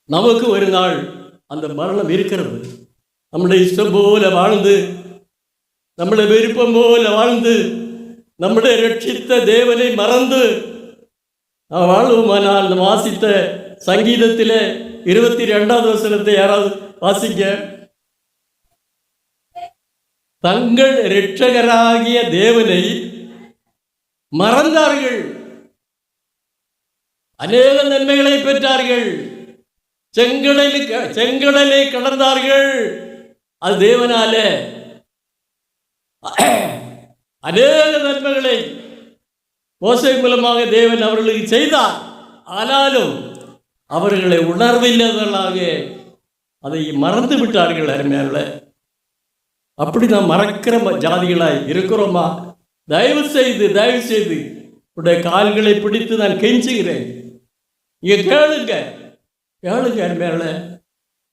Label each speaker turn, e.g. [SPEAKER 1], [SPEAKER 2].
[SPEAKER 1] நமக்கு ஒரு நாள் அந்த மரணம் இருக்கிறது. நம்முடைய இஷ்டம் போல வாழ்ந்து, நம்முடைய விருப்பம் போல வாழ்ந்து, நம்முடைய ரட்சித்த தேவனை மறந்து நாம் வாழ்வோமானால், நாம் வாசித்த சங்கீதத்திலே 22வது வசனத்தை யாராவது வாசிக்க. தங்கள் இரட்சகராகிய தேவனை மறந்தார்கள், அநேக நன்மைகளை பெற்றார்கள், செங்கடலை கடந்தார்கள். அது தேவனால அநேக நன்மைகளை மோசே மூலமாக தேவன் அவர்களுக்கு செய்தார். ஆனாலும் அவர்களை உணர்வில்லாதவர்களாக அதை மறந்து விட்டார்கள். அருமையால அப்படி நாம் மறக்கிற ஜாதிகளாய் இருக்கிறோமா? தயவு செய்து உடைய கால்களை பிடித்து நான் கெஞ்சுகிறேன். இங்க கேளுங்க அருமையால.